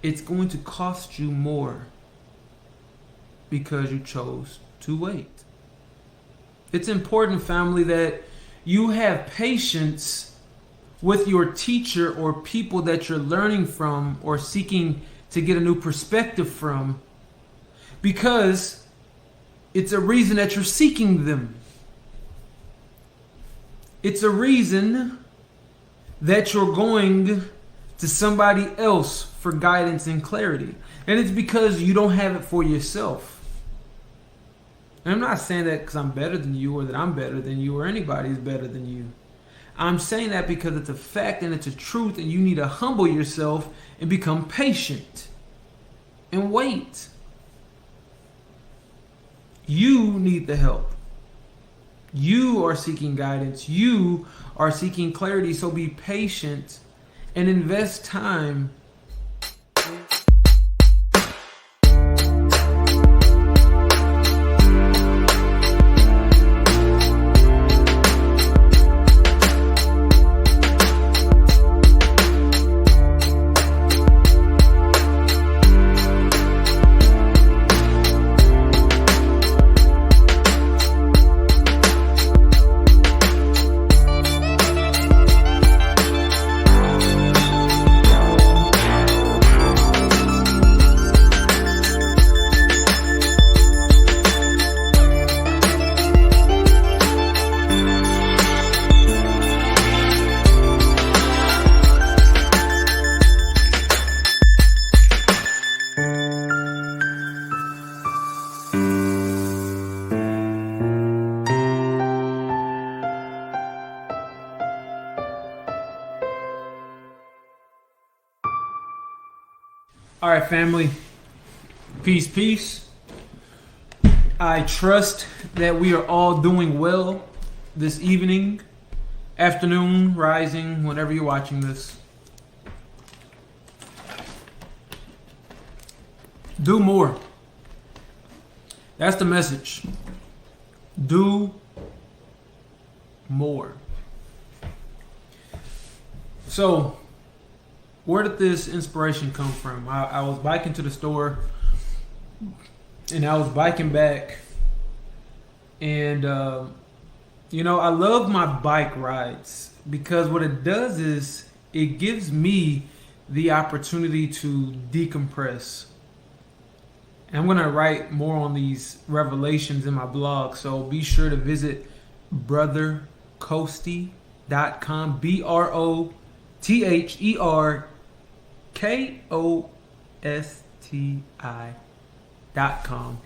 it's going to cost you more because you chose to wait. It's important, family, that you have patience with your teacher or people that you're learning from or seeking to get a new perspective from, because it's a reason that you're seeking them. It's a reason that you're going to somebody else for guidance and clarity. And it's because you don't have it for yourself. And I'm not saying that because I'm better than you or that I'm better than you or anybody is better than you. I'm saying that because it's a fact and it's a truth, and you need to humble yourself and become patient and wait. You need the help. You are seeking guidance. You are seeking clarity. So be patient and invest time. All right, family. Peace, peace. I trust that we are all doing well this evening, afternoon, rising, whenever you're watching this. Do more. That's the message. Do more. So, where did this inspiration come from? I was biking to the store, and I was biking back, and I love my bike rides because what it does is it gives me the opportunity to decompress. And I'm gonna write more on these revelations in my blog, so be sure to visit brothercoasty.com, brotherkoasty.com,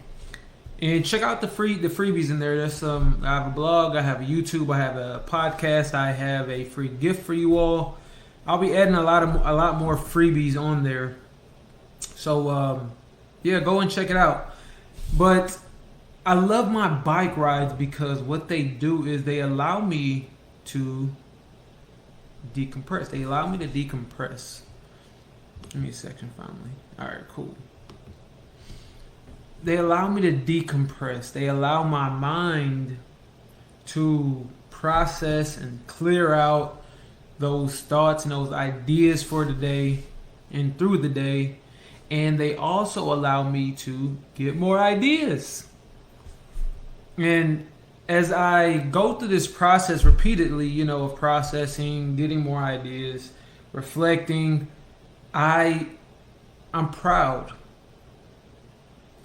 and check out the freebies in there. There's I have a blog, I have a YouTube, I have a podcast, I have a free gift for you all. I'll be adding a lot more freebies on there. So go and check it out. But I love my bike rides because what they do is they allow me to decompress. They allow me to decompress. Give me a section, family. All right, cool. They allow me to decompress. They allow my mind to process and clear out those thoughts and those ideas for the day and through the day. And they also allow me to get more ideas. And as I go through this process repeatedly, of processing, getting more ideas, reflecting, I'm proud.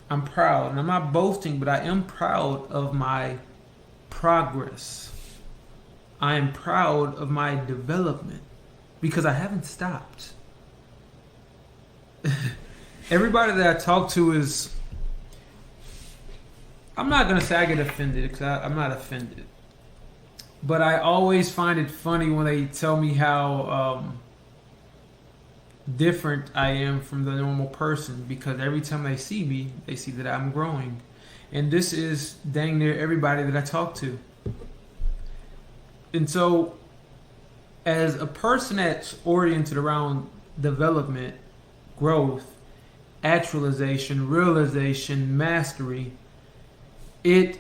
I'm proud. And I'm not boasting, but I am proud of my progress. I am proud of my development because I haven't stopped. Everybody that I talk to is, I'm not going to say I get offended because I'm not offended. But I always find it funny when they tell me how different I am from the normal person, because every time they see me, they see that I'm growing. And this is dang near everybody that I talk to. And so, as a person that's oriented around development, growth, actualization, realization, mastery, it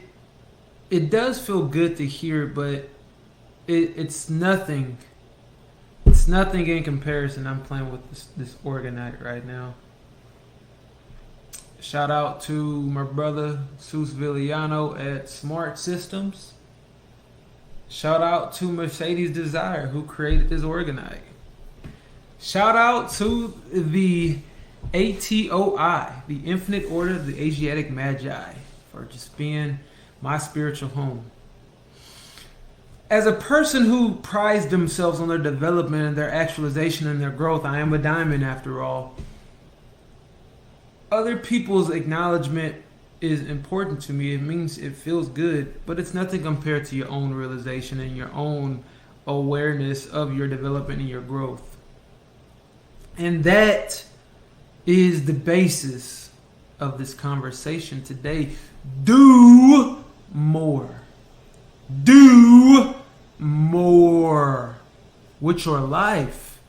does feel good to hear, but it's nothing It's nothing in comparison. I'm playing with this Orgonite right now. Shout out to my brother Sus Villano at Smart Systems. Shout out to Mercedes Desire, who created this Orgonite. Shout out to the ATOI, the Infinite Order of the Asiatic Magi, for just being my spiritual home. As a person who prides themselves on their development and their actualization and their growth, I am a diamond after all. Other people's acknowledgement is important to me. It means it feels good, but it's nothing compared to your own realization and your own awareness of your development and your growth. And that is the basis of this conversation today. Do more. Do more with your life.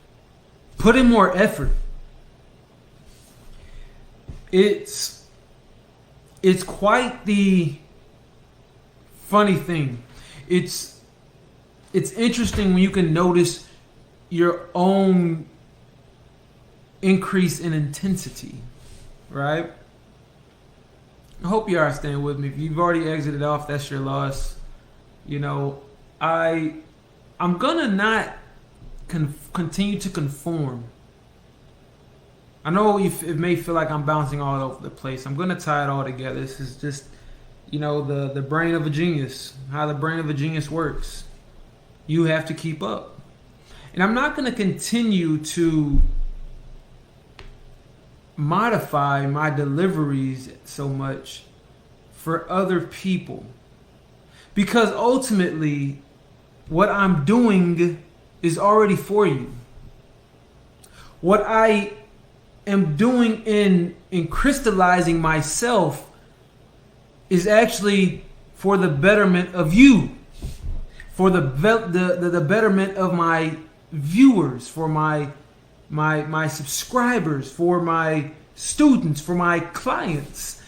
Put in more effort. It's quite the funny thing. It's interesting when you can notice your own increase in intensity, right? I hope you are staying with me. If you've already exited off, that's your loss. You know, I'm gonna not continue to conform. I know it may feel like I'm bouncing all over the place. I'm gonna tie it all together. This is just, you know, the brain of a genius, how the brain of a genius works. You have to keep up. And I'm not gonna continue to modify my deliveries so much for other people, because ultimately what I'm doing is already for you. What I am doing in crystallizing myself is actually for the betterment of you, for the betterment of my viewers, for my subscribers, for my students, for my clients.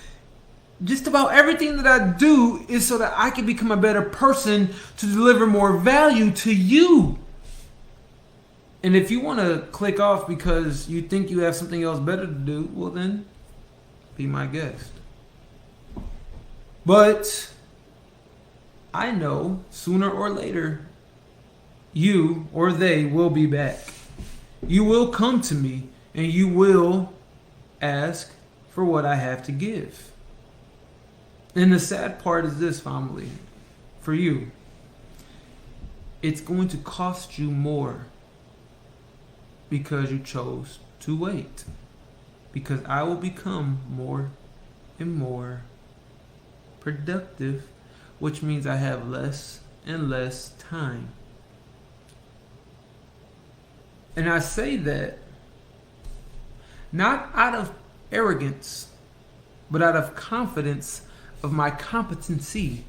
Just about everything that I do is so that I can become a better person to deliver more value to you. And if you want to click off because you think you have something else better to do, well then, be my guest. But I know sooner or later, you or they will be back. You will come to me and you will ask for what I have to give. And the sad part is this, family, for you. It's going to cost you more because you chose to wait. Because I will become more and more productive, which means I have less and less time. And I say that not out of arrogance, but out of confidence of my competency.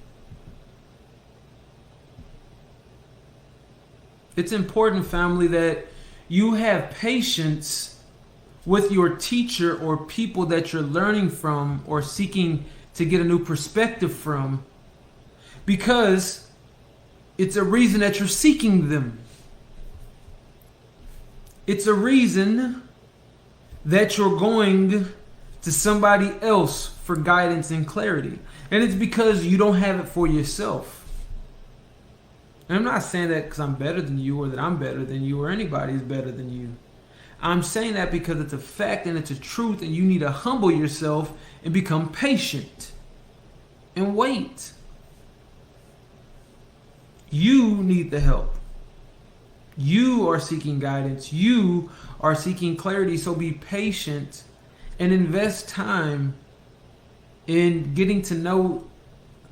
It's important, family, that you have patience with your teacher or people that you're learning from or seeking to get a new perspective from, because it's a reason that you're seeking them. It's a reason that you're going to somebody else for guidance and clarity. And it's because you don't have it for yourself. And I'm not saying that because I'm better than you or that I'm better than you or anybody is better than you. I'm saying that because it's a fact and it's a truth, and you need to humble yourself and become patient and wait. You need the help. You are seeking guidance. You are seeking clarity. So be patient and invest time in getting to know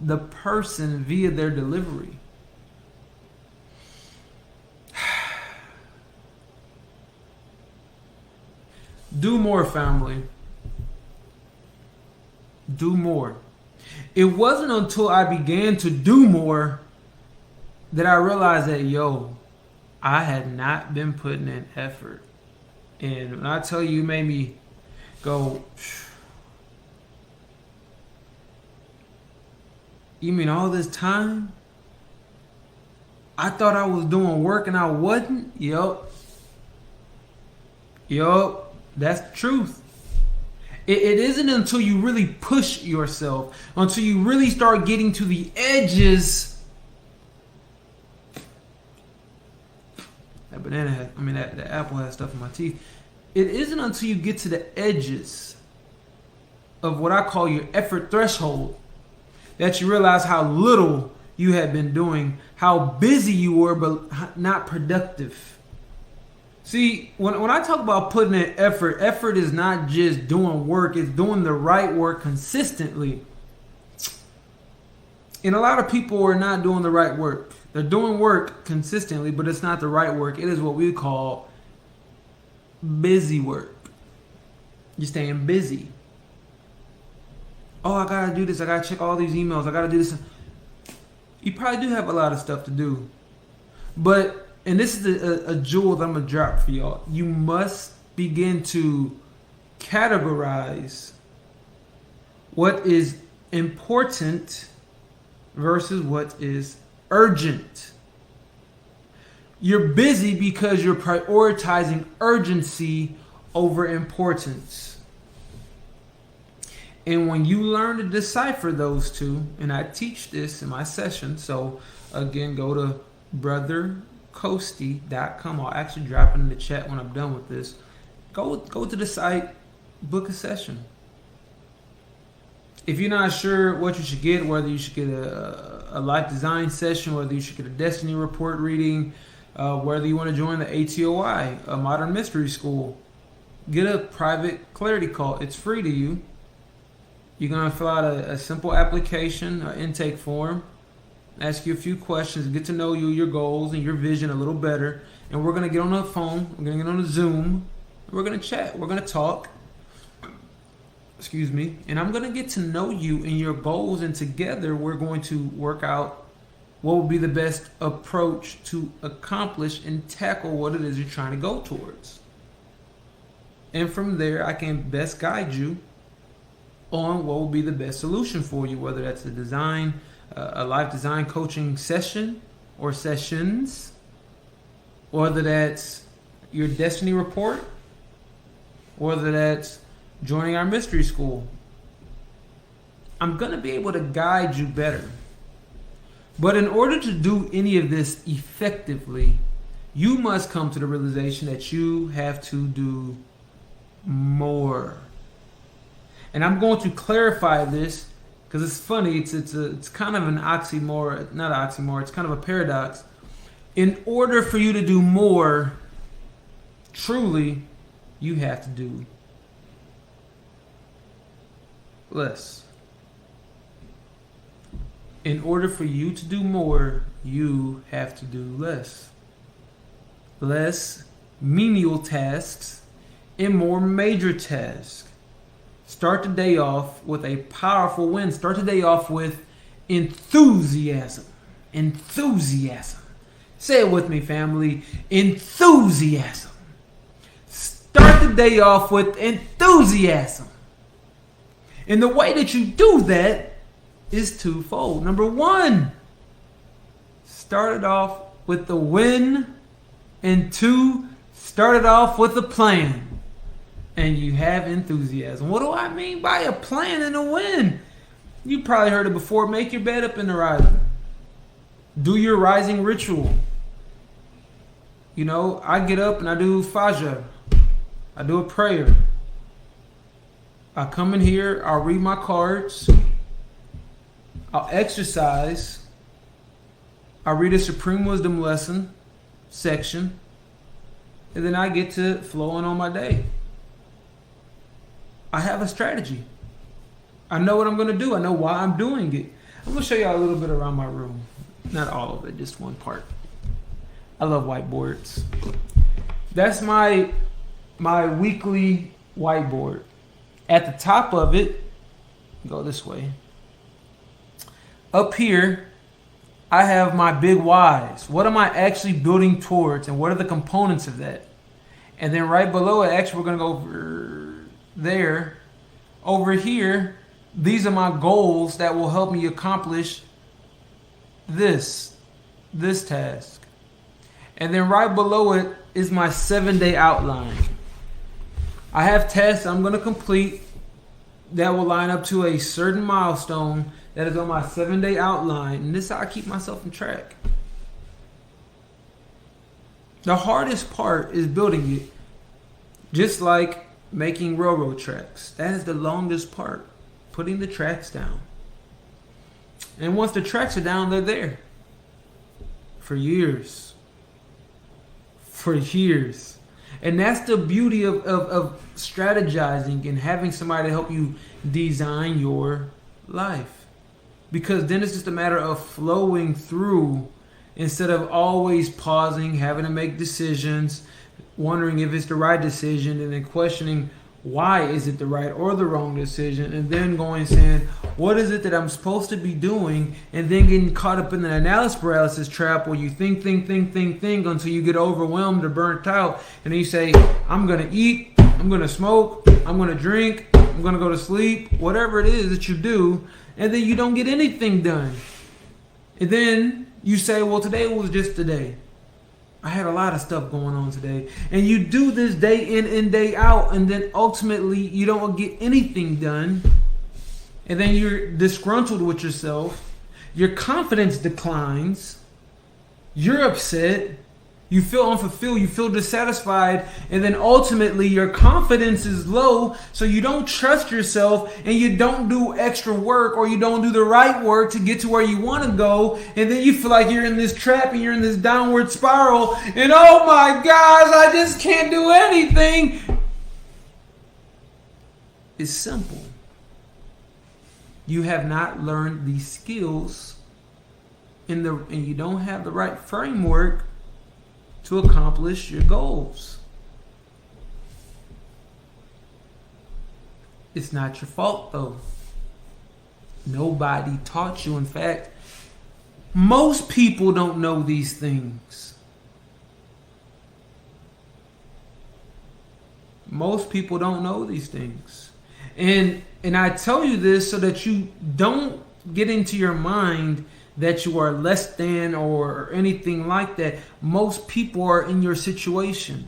the person via their delivery. Do more, family. Do more. It wasn't until I began to do more that I realized that, I had not been putting in effort. And when I tell you, you made me go, you mean all this time? I thought I was doing work and I wasn't. Yup. That's the truth. It isn't until you really push yourself, until you really start getting to the edges. That that apple has stuff in my teeth. It isn't until you get to the edges of what I call your effort threshold that you realize how little you had been doing, how busy you were, but not productive. See, when I talk about putting in effort is not just doing work, it's doing the right work consistently. And a lot of people are not doing the right work. They're doing work consistently, but it's not the right work. It is what we call busy work. You're staying busy. Oh, I gotta do this. I gotta check all these emails. I gotta do this. You probably do have a lot of stuff to do. But, and this is a jewel that I'm gonna drop for y'all. You must begin to categorize what is important versus what is urgent. You're busy because you're prioritizing urgency over importance. And when you learn to decipher those two, and I teach this in my session, so again, go to brothercoasty.com. I'll actually drop it in the chat when I'm done with this. Go to the site, book a session. If you're not sure what you should get, whether you should get a life design session, whether you should get a destiny report reading, whether you want to join the ATOI, a modern mystery school, get a private clarity call. It's free to you. You're going to fill out a simple application, an intake form, ask you a few questions, get to know you, your goals, and your vision a little better. And we're going to get on the phone, we're going to get on the Zoom, we're going to chat, we're going to talk. Excuse me. And I'm going to get to know you and your goals, and together we're going to work out what would be the best approach to accomplish and tackle what it is you're trying to go towards. And from there, I can best guide you on what will be the best solution for you, whether that's a design, a life design coaching session or sessions, whether that's your destiny report, whether that's joining our mystery school. I'm going to be able to guide you better. But in order to do any of this effectively, you must come to the realization that you have to do more. And I'm going to clarify this because it's funny. It's kind of an oxymoron, not an oxymoron. It's kind of a paradox. In order for you to do more, truly, you have to do less. In order for you to do more, you have to do less. Less menial tasks and more major tasks. Start the day off with a powerful win. Start the day off with enthusiasm. Enthusiasm. Say it with me, family. Enthusiasm. Start the day off with enthusiasm. And the way that you do that is twofold. Number one, start it off with the win. And two, start it off with a plan. And you have enthusiasm. What do I mean by a plan and a win? You probably heard it before. Make your bed up in the rising. Do your rising ritual. You know, I get up and I do Fajr. I do a prayer. I come in here, I'll read my cards. I'll exercise. I'll read a Supreme Wisdom lesson section. And then I get to flowing on my day. I have a strategy. I know what I'm going to do. I know why I'm doing it. I'm going to show y'all a little bit around my room. Not all of it, just one part. I love whiteboards. That's my weekly whiteboard. At the top of it, go this way. Up here, I have my big whys. What am I actually building towards, and what are the components of that? And then right below it, actually we're going to go over there. Over here, these are my goals that will help me accomplish this. this task. And then right below it is my 7-day outline. I have tasks I'm going to complete that will line up to a certain milestone that is on my 7-day outline. And this is how I keep myself on track. The hardest part is building it. Just like making railroad tracks. That is the longest part. Putting the tracks down. And once the tracks are down, they're there. For years. For years. And that's the beauty of strategizing and having somebody to help you design your life. Because then it's just a matter of flowing through instead of always pausing, having to make decisions, wondering if it's the right decision, and then questioning why is it the right or the wrong decision, and then going saying, what is it that I'm supposed to be doing, and then getting caught up in the analysis paralysis trap where you think until you get overwhelmed or burnt out, and then you say, I'm going to eat, I'm going to smoke, I'm going to drink, I'm going to go to sleep, whatever it is that you do, and then you don't get anything done. And then you say, well, today was just today. I had a lot of stuff going on today. And you do this day in and day out, and then ultimately you don't get anything done. And then you're disgruntled with yourself. Your confidence declines. You're upset. You feel unfulfilled. You feel dissatisfied. And then ultimately your confidence is low, so you don't trust yourself, and you don't do extra work, or you don't do the right work to get to where you want to go. And then you feel like you're in this trap and you're in this downward spiral. And oh my gosh, I just can't do anything. It's simple. You have not learned these skills and you don't have the right framework to accomplish your goals. It's not your fault though. Nobody taught you. In fact, most people don't know these things. Most people don't know these things. And I tell you this so that you don't get into your mind that you are less than or anything like that. Most people are in your situation.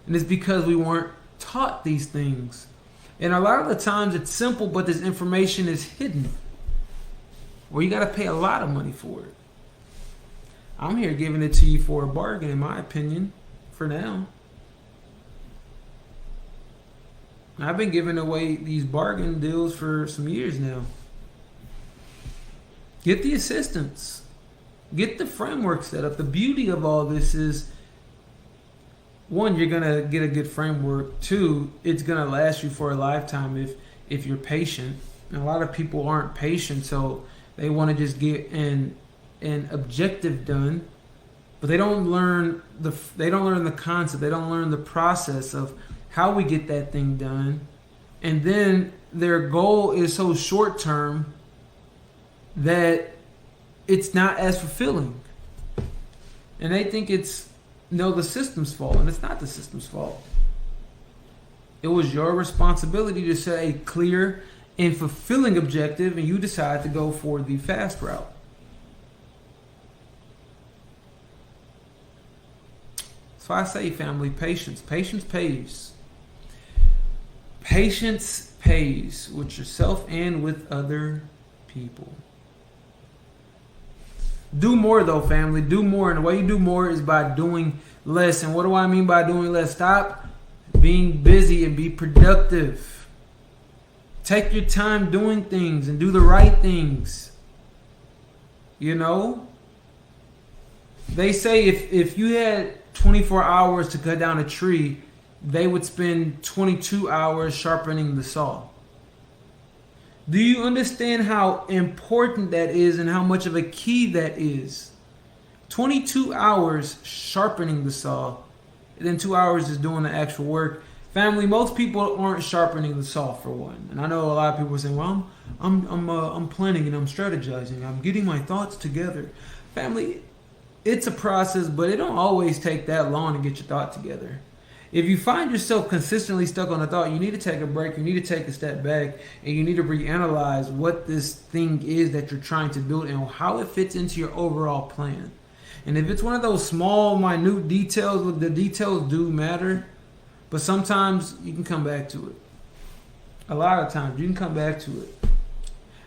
And it's because we weren't taught these things. And a lot of the times it's simple, but this information is hidden. Or you got to pay a lot of money for it. I'm here giving it to you for a bargain, in my opinion, for now. I've been giving away these bargain deals for some years now. Get the assistance. Get the framework set up. The beauty of all this is, one, you're going to get a good framework. Two, it's going to last you for a lifetime if you're patient. And a lot of people aren't patient, so they want to just get an objective done, but they don't learn the concept. They don't learn the process of how we get that thing done. And then their goal is so short term that it's not as fulfilling. And they think it's the system's fault, and it's not the system's fault. It was your responsibility to set a clear and fulfilling objective, and you decide to go for the fast route. So I say, family, patience. Patience pays. Patience pays with yourself and with other people. Do more though, family. Do more. And the way you do more is by doing less. And what do I mean by doing less? Stop being busy and be productive. Take your time doing things and do the right things. You know? They say if you had 24 hours to cut down a tree, they would spend 22 hours sharpening the saw. Do you understand how important that is and how much of a key that is? 22 hours sharpening the saw, and then 2 hours is doing the actual work. Family, most people aren't sharpening the saw, for one. And I know a lot of people are saying, well, I'm planning and I'm strategizing. I'm getting my thoughts together. Family, it's a process, but it don't always take that long to get your thought together. If you find yourself consistently stuck on a thought, you need to take a break, you need to take a step back, and you need to reanalyze what this thing is that you're trying to build and how it fits into your overall plan. And if it's one of those small, minute details, the details do matter. But sometimes you can come back to it. A lot of times you can come back to it.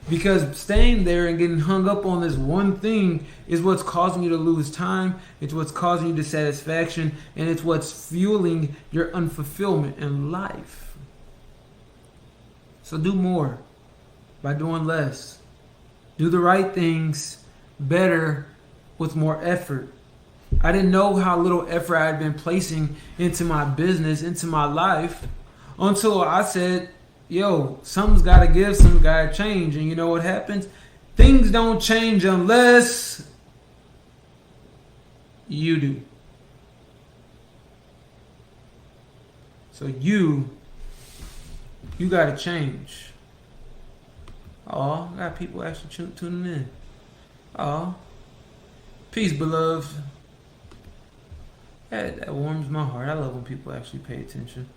Because staying there and getting hung up on this one thing is what's causing you to lose time. It's what's causing you dissatisfaction. And it's what's fueling your unfulfillment in life. So do more by doing less. Do the right things better with more effort. I didn't know how little effort I had been placing into my business, into my life, until I said, yo, something's got to give, something's got to change. And you know what happens? Things don't change unless you do. So you got to change. Oh, I got people actually tuning in. Oh, peace, beloved. That warms my heart. I love when people actually pay attention.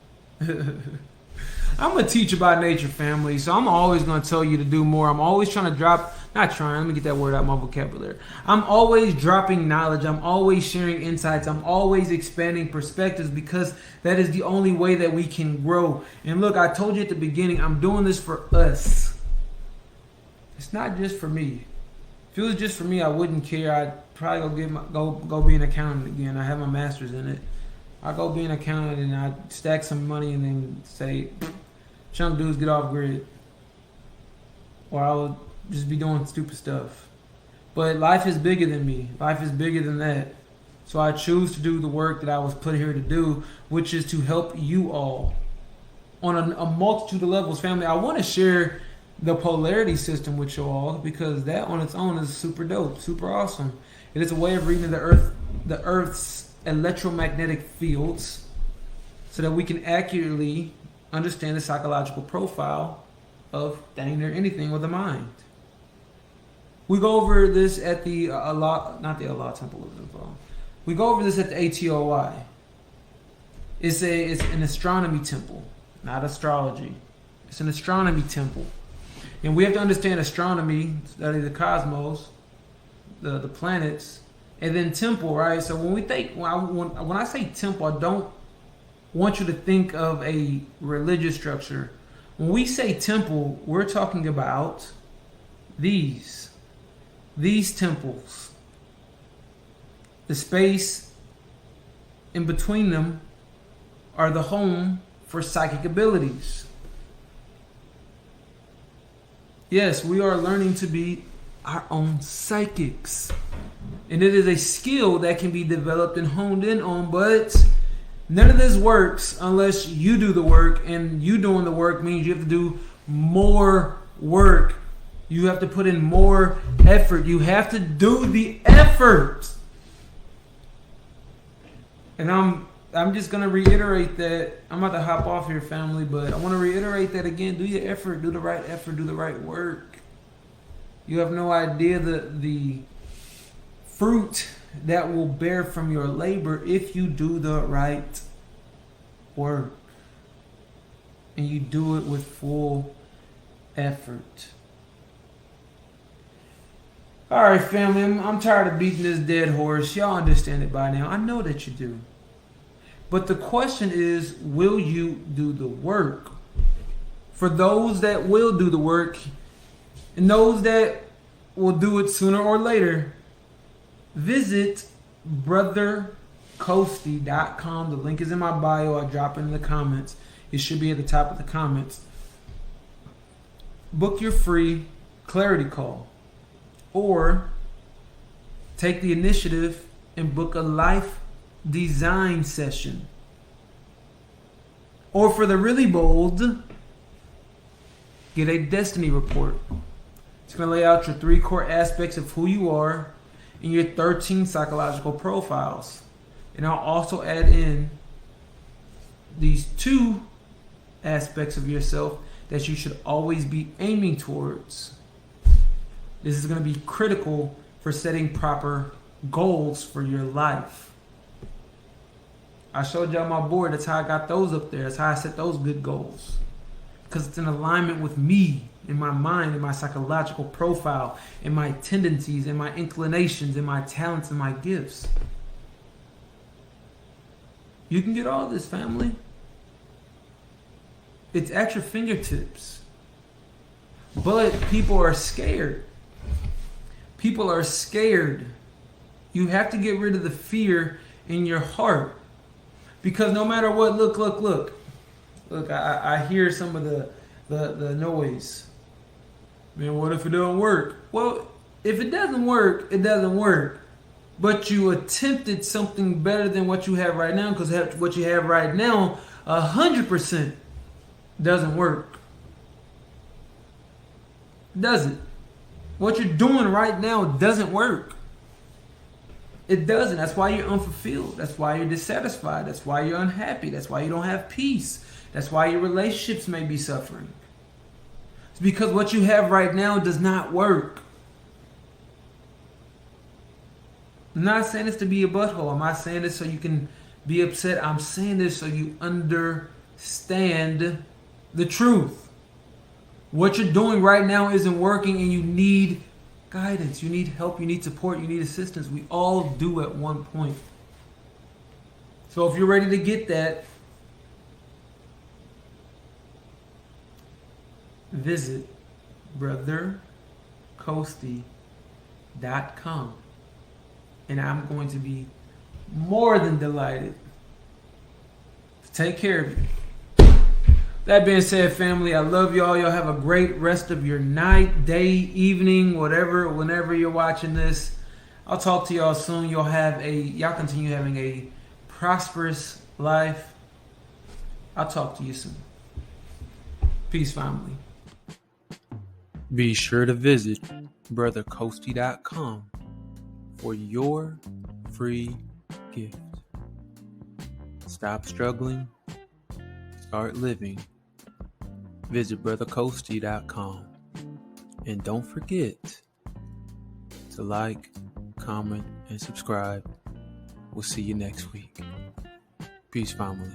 I'm a teacher by nature, family, so I'm always going to tell you to do more. I'm always trying to let me get that word out of my vocabulary. I'm always dropping knowledge. I'm always sharing insights. I'm always expanding perspectives because that is the only way that we can grow. And look, I told you at the beginning, I'm doing this for us. It's not just for me. If it was just for me, I wouldn't care. I'd probably go be an accountant again. I have my master's in it. I go be an accountant and I stack some money and then say, chunk dudes get off grid. Or I'll just be doing stupid stuff. But life is bigger than me. Life is bigger than that. So I choose to do the work that I was put here to do, which is to help you all on a multitude of levels. Family, I want to share the polarity system with you all because that on its own is super dope, super awesome. It is a way of reading the Earth's electromagnetic fields so that we can accurately understand the psychological profile of dang near anything with the mind. We go over this at the Allah Temple of Islam. We go over this at the ATOI. It's an astronomy temple, not astrology. It's an astronomy temple. And we have to understand astronomy, study the cosmos, the planets, and then temple, right? So when I say temple, I don't want you to think of a religious structure. When we say temple, we're talking about these temples. The space in between them are the home for psychic abilities. Yes, we are learning to be our own psychics. And it is a skill that can be developed and honed in on, but none of this works unless you do the work, and you doing the work means you have to do more work. You have to put in more effort. You have to do the effort. And I'm just going to reiterate that. I'm about to hop off here, family, but I want to reiterate that again. Do your effort. Do the right effort. Do the right work. You have no idea the fruit that will bear from your labor if you do the right work. And you do it with full effort. All right, family, I'm tired of beating this dead horse. Y'all understand it by now. I know that you do. But the question is, will you do the work? For those that will do the work, and those that will do it sooner or later, visit brothercoasty.com. The link is in my bio. I'll drop it in the comments. It should be at the top of the comments. Book your free clarity call. Or take the initiative and book a life design session. Or for the really bold, get a destiny report. It's going to lay out your 3 core aspects of who you are and your 13 psychological profiles. And I'll also add in these 2 aspects of yourself that you should always be aiming towards. This is going to be critical for setting proper goals for your life. I showed y'all my board. That's how I got those up there. That's how I set those good goals. because it's in alignment with me, in my mind, in my psychological profile, in my tendencies, in my inclinations, in my talents, and my gifts. You can get all this, family. It's at your fingertips. But people are scared. People are scared. You have to get rid of the fear in your heart. Because no matter what, look, I hear some of the noise. Man, what if it don't work? Well, if it doesn't work, it doesn't work. But you attempted something better than what you have right now, because what you have right now, 100% doesn't work. Doesn't. What you're doing right now doesn't work. It doesn't. That's why you're unfulfilled. That's why you're dissatisfied. That's why you're unhappy. That's why you don't have peace. That's why your relationships may be suffering. It's because what you have right now does not work. I'm not saying this to be a butthole. I'm not saying this so you can be upset. I'm saying this so you understand the truth. What you're doing right now isn't working, and you need guidance. You need help. You need support. You need assistance. We all do at one point. So if you're ready to get that, visit brothercoastie.com. And I'm going to be more than delighted to take care of you. That being said, family, I love y'all. Y'all have a great rest of your night, day, evening, whatever, whenever you're watching this. I'll talk to y'all soon. Y'all continue having a prosperous life. I'll talk to you soon. Peace, family. Be sure to visit brothercoastie.com for your free gift. Stop struggling. Start living. Visit brothercoastie.com. And don't forget to like, comment, and subscribe. We'll see you next week. Peace, family.